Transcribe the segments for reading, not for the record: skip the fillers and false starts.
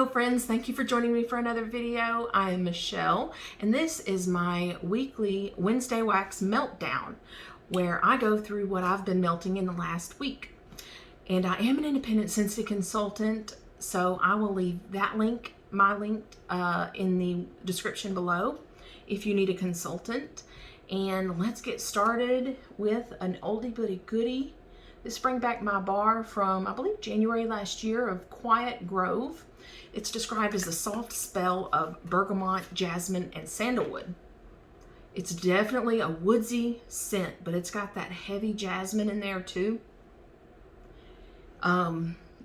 Hello friends, thank you for joining me for another video. I am Michelle and this is my weekly Wednesday Wax Meltdown where I go through what I've been melting in the last week. And I am an independent Scentsy consultant, so I will leave that link, my link, in the description below if you need a consultant. And let's get started with an oldie but a goodie. This brings back my bar from, I believe, January last year of Quiet Grove. It's described as a soft spell of bergamot, jasmine, and sandalwood. It's definitely a woodsy scent, but it's got that heavy jasmine in there too.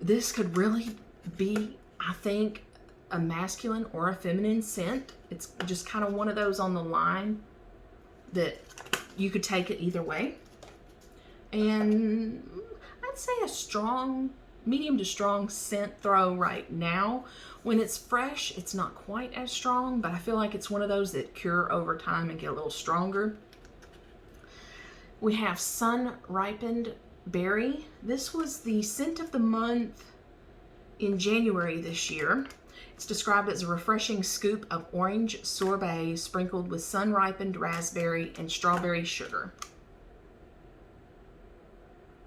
This could really be, I think, a masculine or a feminine scent. It's just kind of one of those on the line that you could take it either way. And I'd say a strong, medium to strong scent throw right now. When it's fresh, it's not quite as strong, but I feel like it's one of those that cure over time and get a little stronger. We have Sun Ripened Berry. This was the scent of the month in January this year. It's described as a refreshing scoop of orange sorbet sprinkled with sun-ripened raspberry and strawberry sugar.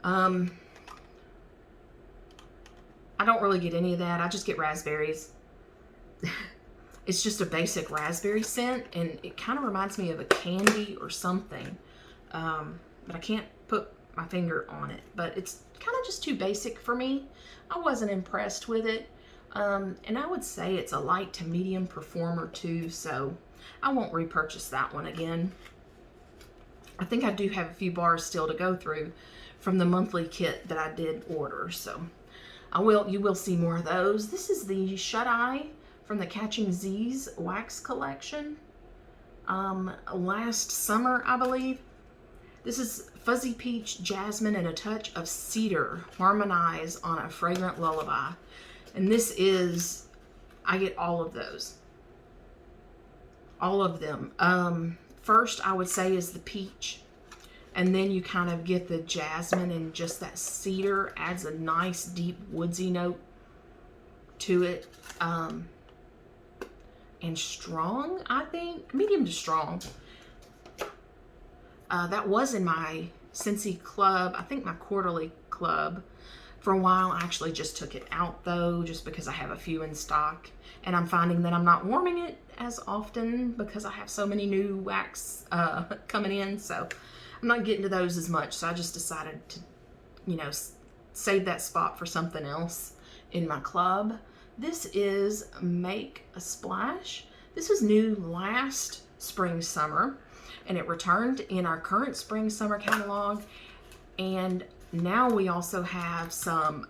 I don't really get any of that. I just get raspberries. It's just a basic raspberry scent, and it kind of reminds me of a candy or something. But I can't put my finger on it. But it's kind of just too basic for me. I wasn't impressed with it. And I would say it's a light to medium performer too, so I won't repurchase that one again. I think I do have a few bars still to go through from the monthly kit that I did order, so you will see more of those. This is the Shut Eye from the Catching Z's wax collection. Last summer, I believe. This is fuzzy peach, jasmine, and a touch of cedar harmonize on a fragrant lullaby. And this is, I get all of those. All of them. First, I would say, is the peach. And then you kind of get the jasmine, and just that cedar adds a nice deep woodsy note to it. And strong, I think. Medium to strong. That was in my Scentsy Club, I think my quarterly club. For a while, I actually just took it out though, just because I have a few in stock. And I'm finding that I'm not warming it as often because I have so many new wax coming in. So I'm not getting to those as much. So I just decided to, save that spot for something else in my club. This is Make a Splash. This was new last spring, summer. And it returned in our current spring, summer catalog. And now we also have some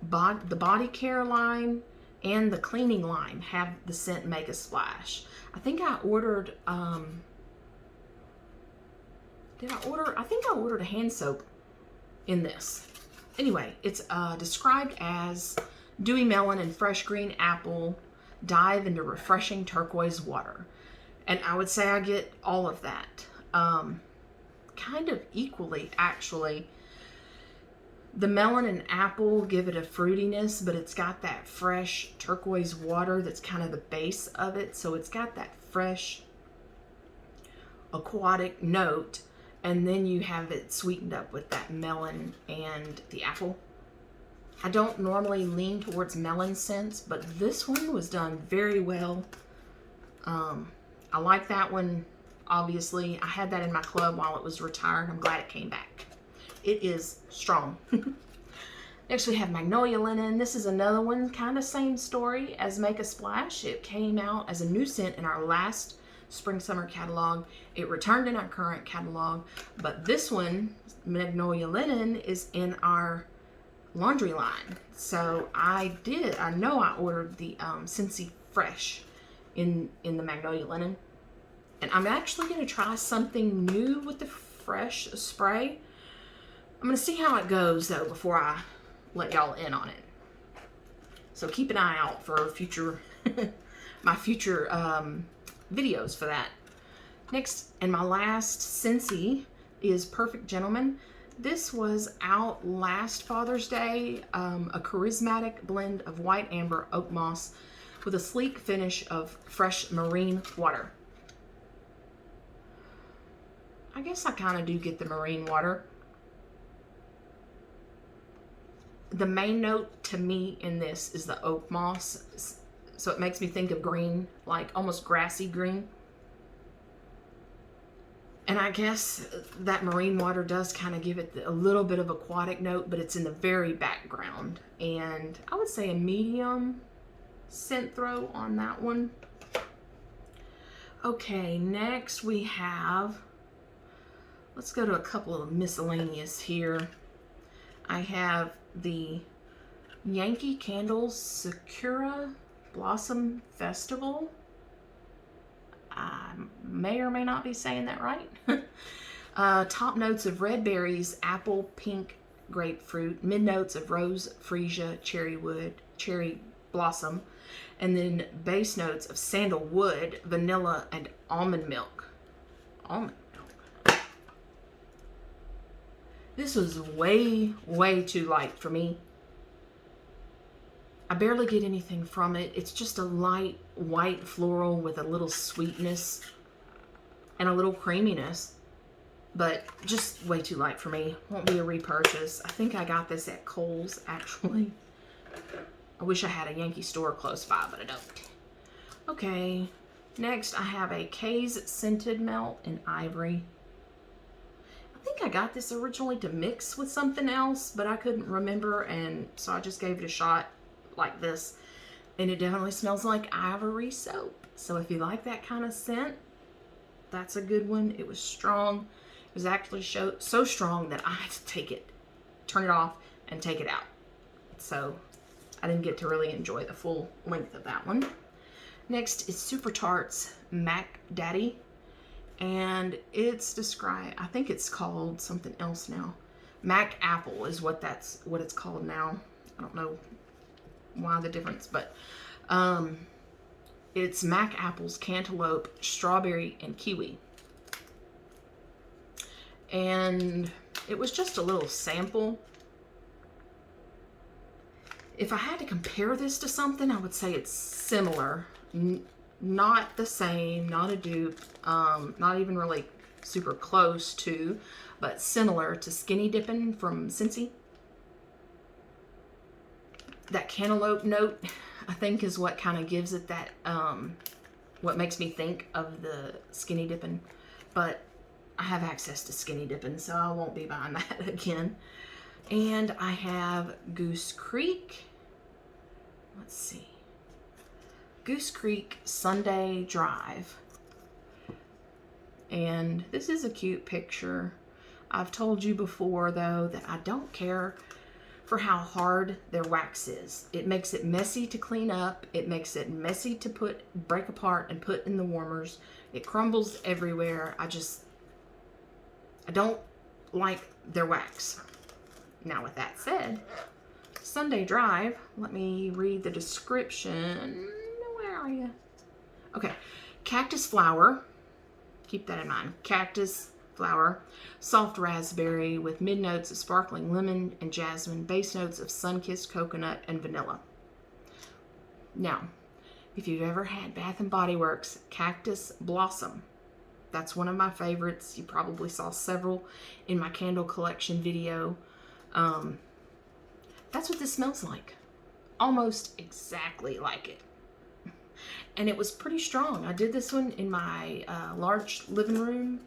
the body care line and the cleaning line have the scent Make a Splash. I think I ordered I think I ordered a hand soap in this. Anyway, it's described as dewy melon and fresh green apple dive into refreshing turquoise water. And I would say I get all of that. Kind of equally, actually. The melon and apple give it a fruitiness, but it's got that fresh turquoise water that's kind of the base of it. So it's got that fresh aquatic note, and then you have it sweetened up with that melon and the apple. I don't normally lean towards melon scents, but this one was done very well. I like that one. Obviously, I had that in my club while it was retired. I'm glad it came back. It is strong. Next, we have Magnolia Linen. This is another one, kind of same story as Make a Splash. It came out as a new scent in our last spring-summer catalog. It returned in our current catalog, but this one, Magnolia Linen, is in our laundry line. So I know I ordered the Scentsy Fresh in the Magnolia Linen. And I'm actually going to try something new with the fresh spray. I'm going to see how it goes, though, before I let y'all in on it. So keep an eye out for future, my future videos for that. Next, and my last Scentsy is Perfect Gentleman. This was out last Father's Day. A charismatic blend of white amber oak moss with a sleek finish of fresh marine water. I guess I kind of do get the marine water. The main note to me in this is the oak moss. So it makes me think of green, like almost grassy green. And I guess that marine water does kind of give it a little bit of aquatic note, but it's in the very background. And I would say a medium scent throw on that one. Okay, next we have, let's go to a couple of miscellaneous here. I have the Yankee Candles Sakura Blossom Festival. I may or may not be saying that right. Top notes of red berries, apple, pink, grapefruit, mid notes of rose, freesia, cherry wood, cherry blossom, and then base notes of sandalwood, vanilla, and almond milk. Almond milk. This was way, way too light for me. I barely get anything from it. It's just a light white floral with a little sweetness and a little creaminess, but just way too light for me. Won't be a repurchase. I think I got this at Kohl's, actually. I wish I had a Yankee store close by, but I don't. Okay, next I have a K's Scented Melt in Ivory. I think I got this originally to mix with something else, but I couldn't remember, and so I just gave it a shot like this, and it definitely smells like Ivory soap. So if you like that kind of scent, that's a good one. It was strong. It was actually so strong that I had to take it, turn it off, and take it out. So I didn't get to really enjoy the full length of that one. Next is Super Tarts Mac Daddy, and it's described, I think it's called something else now. Mac Apple is what it's called now. I don't know why the difference, but it's Mac apples, cantaloupe, strawberry, and kiwi. And it was just a little sample. If I had to compare this to something, I would say it's similar. Not the same, not a dupe, not even really super close to, but similar to Skinny Dippin' from Scentsy. That cantaloupe note, I think, is what kind of gives it that, what makes me think of the Skinny Dippin'. But I have access to Skinny Dippin', so I won't be buying that again. And I have Goose Creek. Let's see. Goose Creek Sunday Drive. And this is a cute picture. I've told you before, though, that I don't care for how hard their wax is. It makes it messy to clean up. It makes it messy to break apart and put in the warmers. It crumbles everywhere. I don't like their wax. Now, with that said, Sunday Drive, let me read the description. Where are you? Okay. Cactus Flower. Keep that in mind. Cactus Flower. Soft raspberry with mid notes of sparkling lemon and jasmine. Base notes of sun-kissed coconut and vanilla. Now, if you've ever had Bath and Body Works Cactus Blossom, that's one of my favorites. You probably saw several in my candle collection video. That's what this smells like. Almost exactly like it. And it was pretty strong. I did this one in my large living room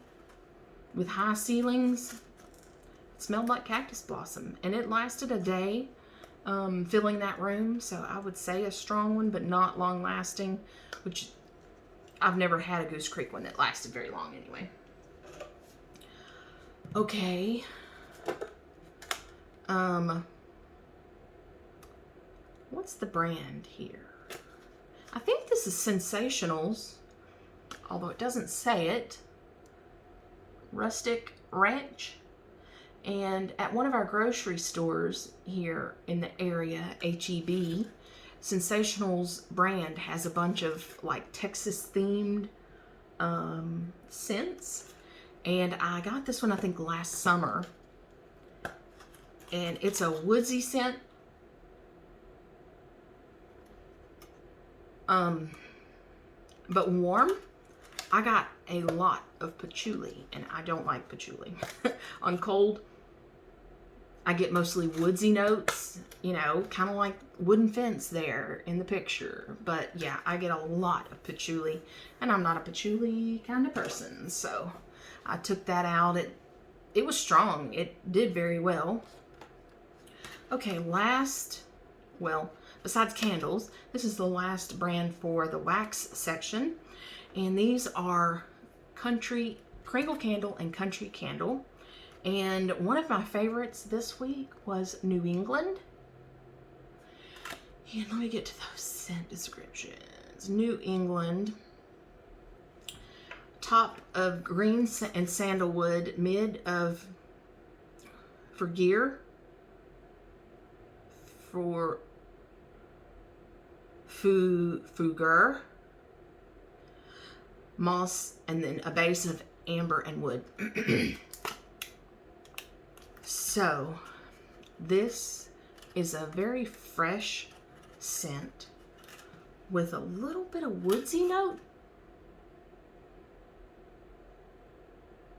with high ceilings. It smelled like cactus blossom. And it lasted a day filling that room. So I would say a strong one, but not long lasting. Which I've never had a Goose Creek one that lasted very long anyway. Okay. What's the brand here? I think this is Sensationals, although it doesn't say it. Rustic Ranch. And at one of our grocery stores here in the area, HEB, Sensationals brand has a bunch of like Texas themed scents. And I got this one, I think, last summer. and it's a woodsy scent. But warm. I got a lot of patchouli, and I don't like patchouli. On cold, I get mostly woodsy notes, you know, kind of like wooden fence there in the picture. But yeah, I get a lot of patchouli, and I'm not a patchouli kind of person, so I took that out. It was strong. It did very well. Okay, well, besides candles, this is the last brand for the wax section. And these are Kringle Candle and Country Candle. And one of my favorites this week was New England. And let me get to those scent descriptions. New England. Top of green and sandalwood, mid of for gear, for fouguer, moss, and then a base of amber and wood. So this is a very fresh scent with a little bit of woodsy note,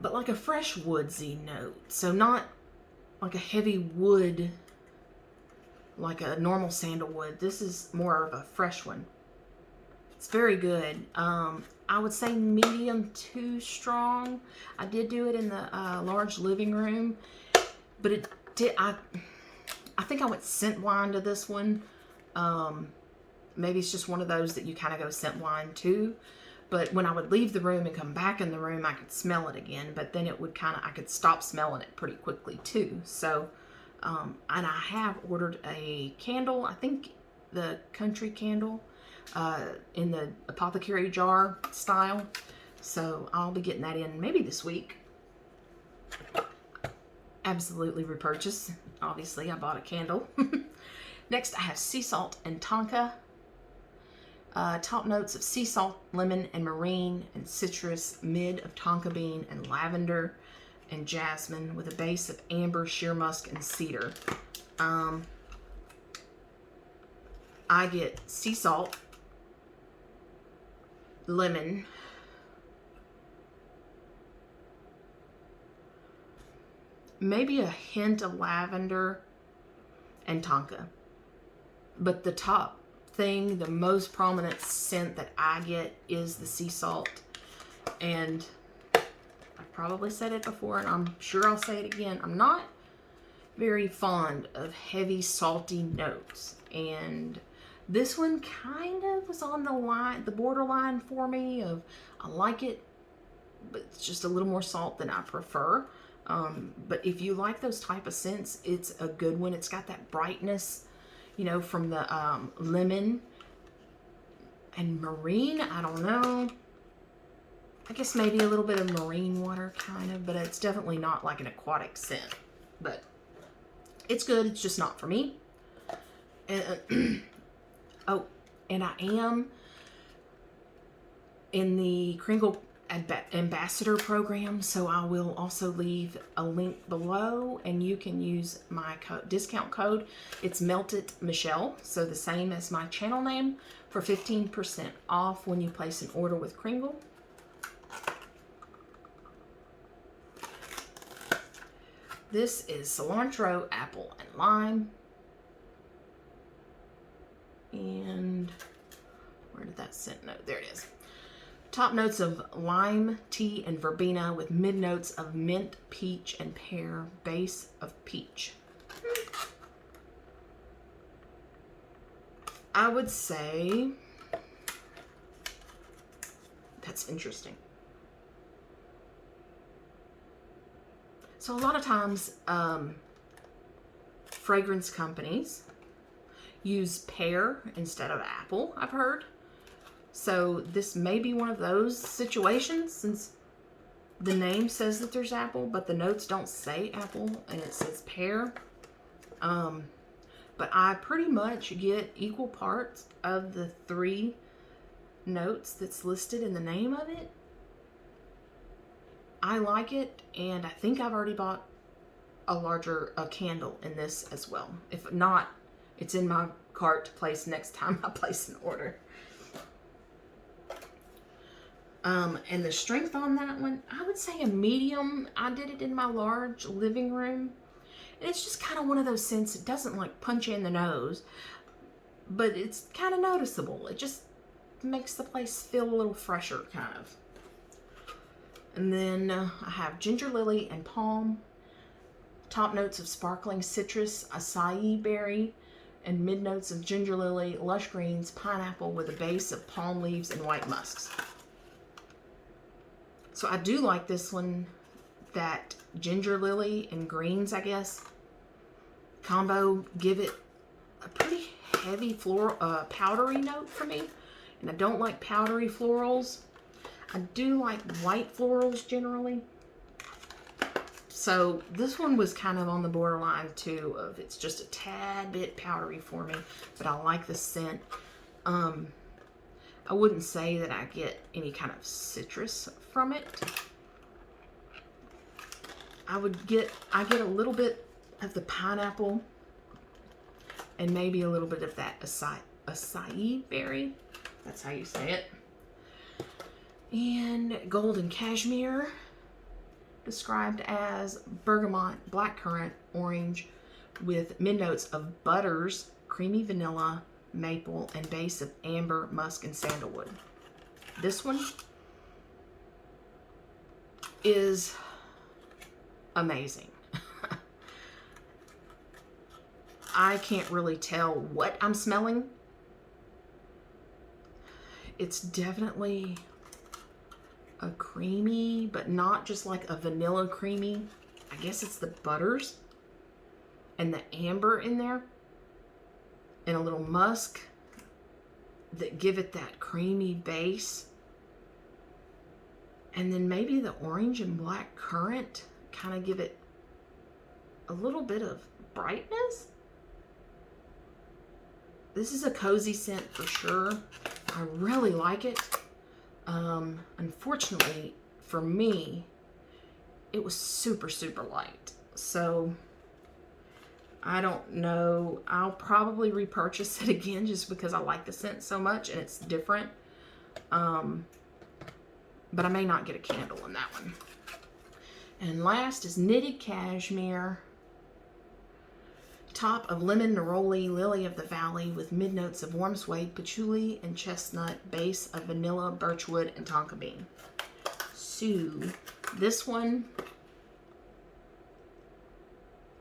but like a fresh woodsy note. So not like a heavy wood, like a normal sandalwood. This is more of a fresh one. It's very good. I would say medium to strong. I did do it in the large living room, but it did. I think I went scent wine to this one. Maybe it's just one of those that you kind of go scent wine to. But when I would leave the room and come back in the room, I could smell it again. But then it would I could stop smelling it pretty quickly too. So, and I have ordered a candle. I think the Country Candle in the apothecary jar style. So I'll be getting that in maybe this week. Absolutely repurchase. Obviously, I bought a candle. Next, I have sea salt and tonka. Top notes of sea salt, lemon, and marine, and citrus, mid of tonka bean and lavender and jasmine, with a base of amber, sheer musk, and cedar. I get sea salt, lemon, maybe a hint of lavender, and tonka. But the top thing, the most prominent scent that I get is the sea salt. And I've probably said it before, and I'm sure I'll say it again. I'm not very fond of heavy, salty notes. And this one kind of was on the borderline for me of I like it, but it's just a little more salt than I prefer. But if you like those type of scents, it's a good one. It's got that brightness, you know, from the lemon and marine. I don't know. I guess maybe a little bit of marine water kind of, but it's definitely not like an aquatic scent. But it's good. It's just not for me. And, oh, and I am in the Kringle Ambassador program, so I will also leave a link below, and you can use my discount code. It's meltitmichelle, so the same as my channel name, for 15% off when you place an order with Kringle. This is cilantro, apple, and lime. And where did that scent note? There it is. Top notes of lime, tea, and verbena, with mid notes of mint, peach, and pear, base of peach. I would say that's interesting. So a lot of times, fragrance companies use pear instead of apple, I've heard. So this may be one of those situations, since the name says that there's apple, but the notes don't say apple, and it says pear. But I pretty much get equal parts of the 3 notes that's listed in the name of it. I like it, and I think I've already bought a larger candle in this as well. If not, it's in my cart to place next time I place an order. And the strength on that one, I would say a medium. I did it in my large living room. And it's just kind of one of those scents. It doesn't like punch you in the nose, but it's kind of noticeable. It just makes the place feel a little fresher, kind of. And then I have ginger lily and palm. Top notes of sparkling citrus, acai berry, and mid notes of ginger lily, lush greens, pineapple with a base of palm leaves and white musks. So I do like this one, that ginger lily and greens, I guess, combo give it a pretty heavy floral, powdery note for me. And I don't like powdery florals. I do like white florals generally. So this one was kind of on the borderline too of it's just a tad bit powdery for me, but I like the scent. I wouldn't say that I get any kind of citrus from it. I get a little bit of the pineapple and maybe a little bit of that acai berry. That's how you say it. And golden cashmere, described as bergamot, blackcurrant, orange, with mid notes of butters, creamy vanilla, maple, and base of amber, musk, and sandalwood. This one is amazing. I can't really tell what I'm smelling. It's definitely a creamy, but not just like a vanilla creamy. I guess it's the butters and the amber in there and a little musk that give it that creamy base. And then maybe the orange and black currant kind of give it a little bit of brightness. This is a cozy scent for sure. I really like it. Unfortunately for me, it was super, super light. So I don't know. I'll probably repurchase it again just because I like the scent so much and it's different. But I may not get a candle in that one. And last is knitted cashmere. Top of lemon, neroli, lily of the valley with mid notes of warm suede, patchouli, and chestnut, base of vanilla, birchwood, and tonka bean. So this one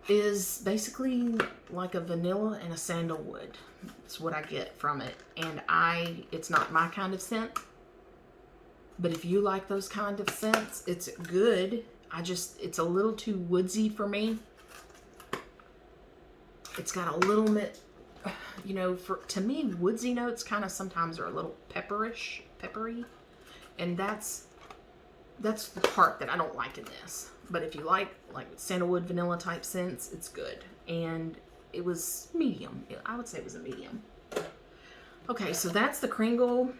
is basically like a vanilla and a sandalwood. That's what I get from it. And it's not my kind of scent, but if you like those kind of scents, it's good. It's a little too woodsy for me. It's got a little bit, to me, woodsy notes kind of sometimes are a little peppery. And that's the part that I don't like in this. But if you like sandalwood, vanilla type scents, it's good. And it was medium. I would say it was a medium. Okay, so that's the Kringle.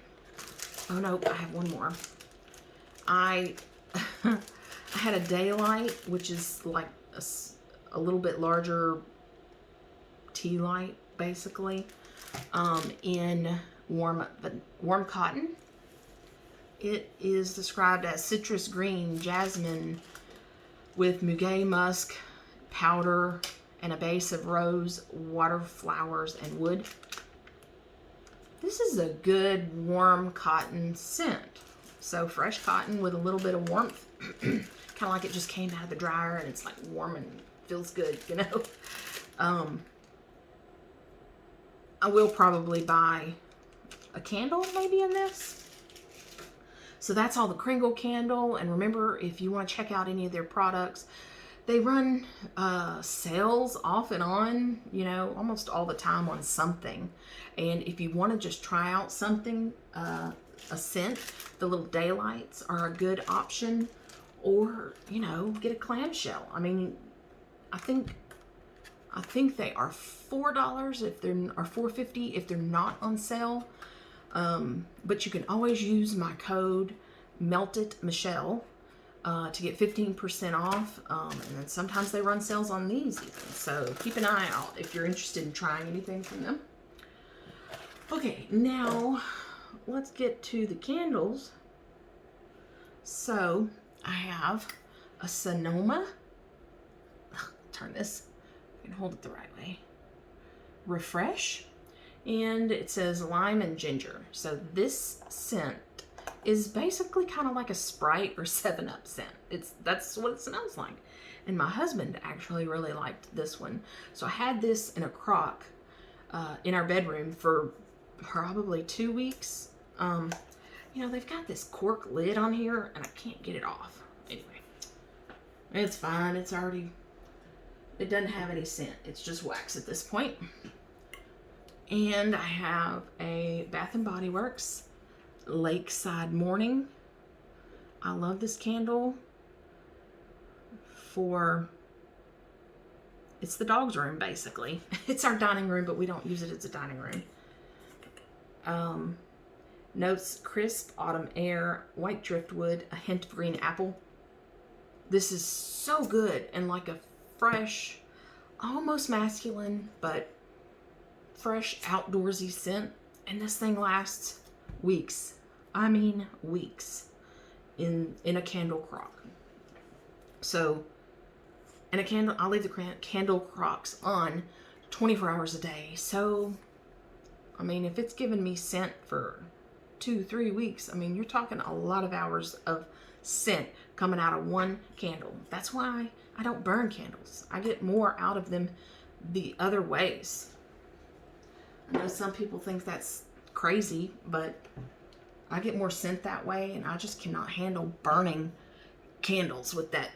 Oh no, I have one more. I had a Daylight, which is like a little bit larger tea light, basically, in warm cotton. It is described as citrus green, jasmine with muguet musk, powder, and a base of rose, water flowers, and wood. This is a good warm cotton scent. So fresh cotton with a little bit of warmth, kind of like it just came out of the dryer and it's like warm and feels good, I will probably buy a candle maybe in this. So that's all the Kringle candle. And remember, if you want to check out any of their products, they run sales off and on, almost all the time on something. And if you want to just try out something, a scent, the little Daylights are a good option. Or, get a clamshell. I mean, I think they are $4 or $4.50 if they're not on sale. But you can always use my code meltitmichelle to get 15% off. And then sometimes they run sales on these even. So keep an eye out if you're interested in trying anything from them. Okay, now let's get to the candles. So I have a Sonoma. Turn this. I can hold it the right way. Refresh. And it says lime and ginger. So this scent is basically kind of like a Sprite or 7-Up scent. That's what it smells like. And my husband actually really liked this one. So I had this in a crock in our bedroom for probably 2 weeks. You know, they've got this cork lid on here and I can't get it off. Anyway, it's fine. It doesn't have any scent. It's just wax at this point. And I have a Bath and Body Works Lakeside Morning. I love this candle it's the dog's room basically. It's our dining room, but we don't use it as a dining room. Notes crisp autumn air, white driftwood, a hint of green apple. This is so good and like a fresh, almost masculine, but fresh outdoorsy scent. And this thing lasts weeks. I mean weeks in a candle crock. So, in a candle, I'll leave the candle crocks on 24 hours a day. So, I mean, if it's giving me scent for 2-3 weeks, I mean, you're talking a lot of hours of scent coming out of one candle. That's why I don't burn candles. I get more out of them the other ways. I know some people think that's crazy, but I get more scent that way, and I just cannot handle burning candles with that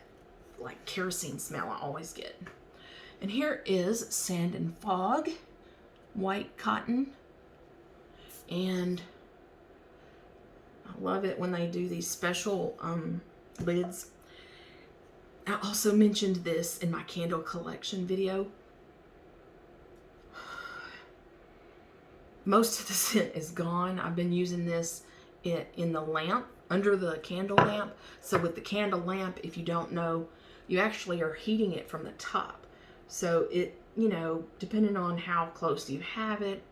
like kerosene smell I always get. And here is Sand and Fog, white cotton. And I love it when they do these special lids. I also mentioned this in my candle collection video. Most of the scent is gone. I've been using this in the lamp, under the candle lamp. So with the candle lamp, if you don't know, you actually are heating it from the top. So it, you know, depending on how close you have it,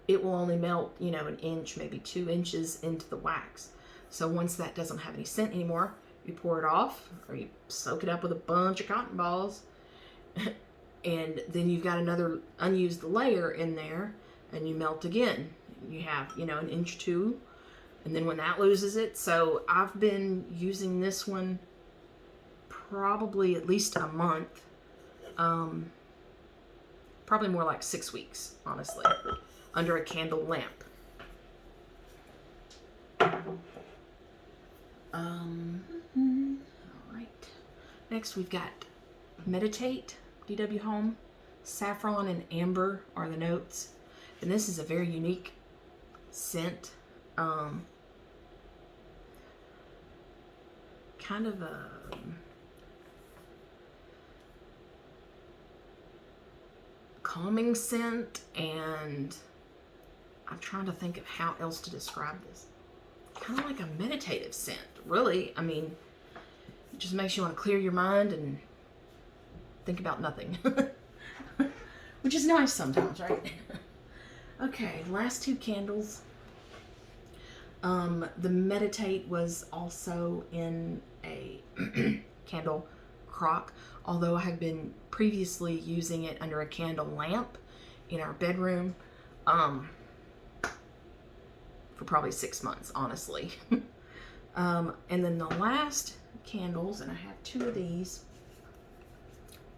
it will only melt, you know, 1 inch, maybe 2 inches into the wax. So once that doesn't have any scent anymore, you pour it off, or you soak it up with a bunch of cotton balls, and then you've got another unused layer in there, and you melt again. You have, you know, 1 inch or 2, and then when that loses it. So I've been using this one probably at least a month, probably more like 6 weeks, honestly, under a candle lamp. All right. Next we've got Meditate, BBW Home. Saffron and amber are the notes. And this is a very unique scent. Kind of a calming scent, and I'm trying to think of how else to describe this. Kind of like a meditative scent, really. I mean, it just makes you want to clear your mind and think about nothing. Which is nice sometimes, right? Okay, last 2 candles. The Meditate was also in a candle crock, although I have been previously using it under a candle lamp in our bedroom for probably 6 months, honestly. And then the last candles, and I have 2 of these.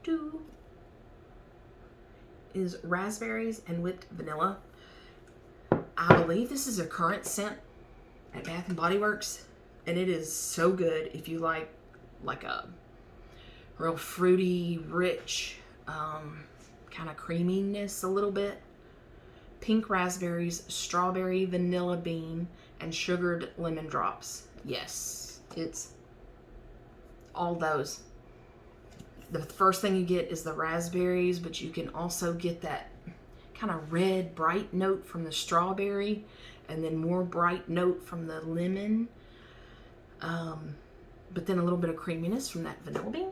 2 is raspberries and whipped vanilla. I believe this is a current scent at Bath and Body Works, and it is so good if you like a real fruity, rich, kind of creaminess a little bit. Pink raspberries, strawberry, vanilla bean, and sugared lemon drops. Yes, it's all those. The first thing you get is the raspberries, but you can also get that kind of red, bright note from the strawberry, and then more bright note from the lemon. but then a little bit of creaminess from that vanilla bean.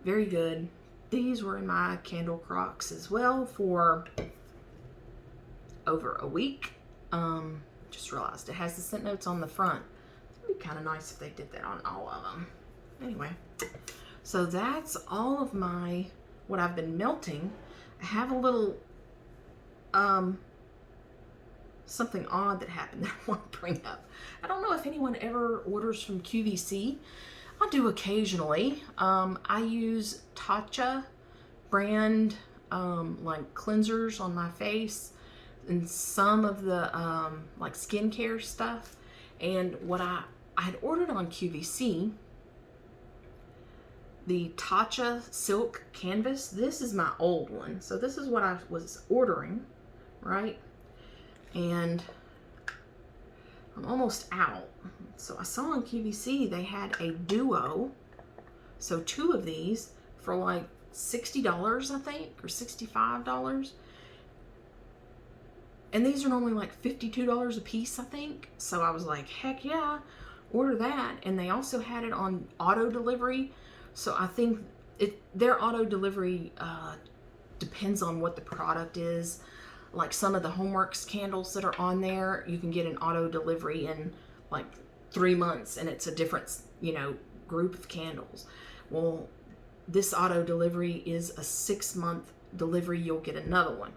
Very good. These were in my candle crocs as well for over a week. Just realized it has the scent notes on the front. It'd be kind of nice if they did that on all of them. Anyway, so that's all of my, what I've been melting. I have a little, something odd that happened that I want to bring up. I don't know if anyone ever orders from QVC. I do occasionally. I use Tatcha brand like cleansers on my face and some of the like skincare stuff. And what I had ordered on QVC, the Tatcha silk canvas. This is my old one, so this is what I was ordering, right? And I'm almost out. So I saw on QVC they had a duo, so 2 of these for like $60, I think, or $65. And these are normally like $52 a piece, I think. So I was like, heck yeah, order that. And they also had it on auto delivery. So I think their auto delivery depends on what the product is. Like some of the Homeworks candles that are on there, you can get an auto delivery in like 3 months, and it's a different, you know, group of candles. Well, this auto delivery is a 6-month delivery. You'll get another one.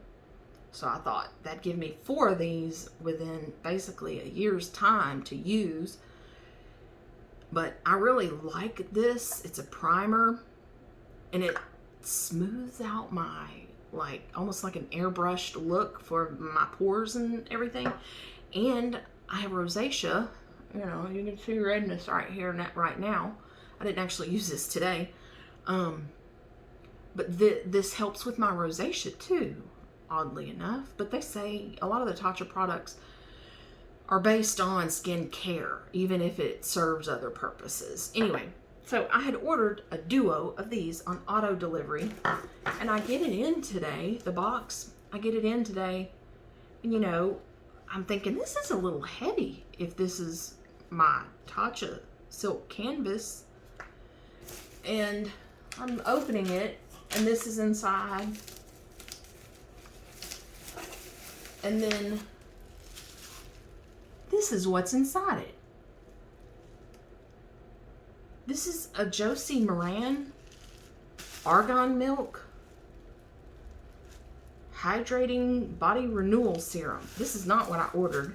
So I thought that'd give me 4 of these within basically a year's time to use. But I really like this. It's a primer, and it smooths out my, like, almost like an airbrushed look for my pores and everything. And I have rosacea. You know, you can see redness right here right now. I didn't actually use this today. But this helps with my rosacea too, oddly enough. But they say a lot of the Tatcha products are based on skin care, even if it serves other purposes. Anyway, so I had ordered a duo of these on auto delivery, and I get it in today, the box, I get it in today, and you know, I'm thinking this is a little heavy if this is my Tatcha silk canvas. And I'm opening it, and this is inside. And then this is what's inside it. This is a Josie Moran Argan milk hydrating body renewal serum. This is not what I ordered.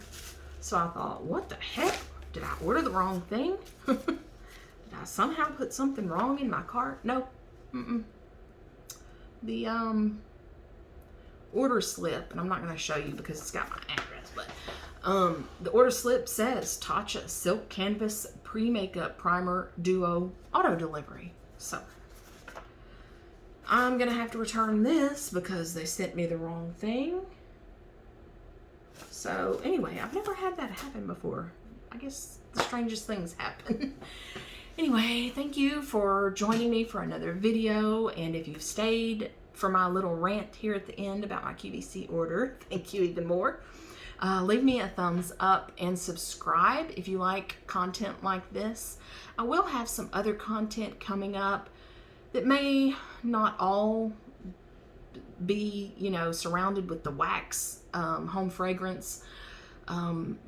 So I thought, what the heck? Did I order the wrong thing? Did I somehow put something wrong in my cart? No. The order slip, and I'm not going to show you because it's got my address, but the order slip says Tatcha Silk Canvas Pre-Makeup Primer Duo Auto Delivery. So I'm going to have to return this because they sent me the wrong thing. So anyway, I've never had that happen before. I guess the strangest things happen. Anyway, thank you for joining me for another video, and if you've stayed for my little rant here at the end about my QVC order, thank you even more. Leave me a thumbs up and subscribe if you like content like this. I will have some other content coming up that may not all be, you know, surrounded with the wax home fragrance,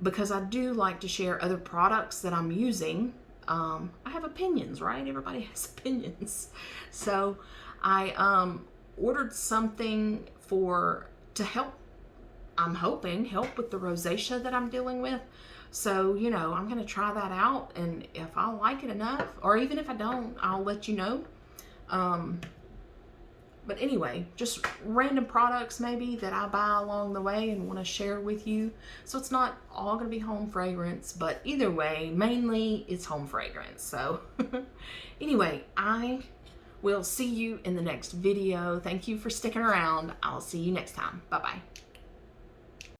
because I do like to share other products that I'm using. I have opinions, right? Everybody has opinions. So I ordered something to help, I'm hoping, help with the rosacea that I'm dealing with. So, you know, I'm going to try that out, and if I like it enough, or even if I don't, I'll let you know. But anyway, just random products maybe that I buy along the way and want to share with you. So it's not all going to be home fragrance, but either way, mainly it's home fragrance. So anyway, I will see you in the next video. Thank you for sticking around. I'll see you next time. Bye-bye.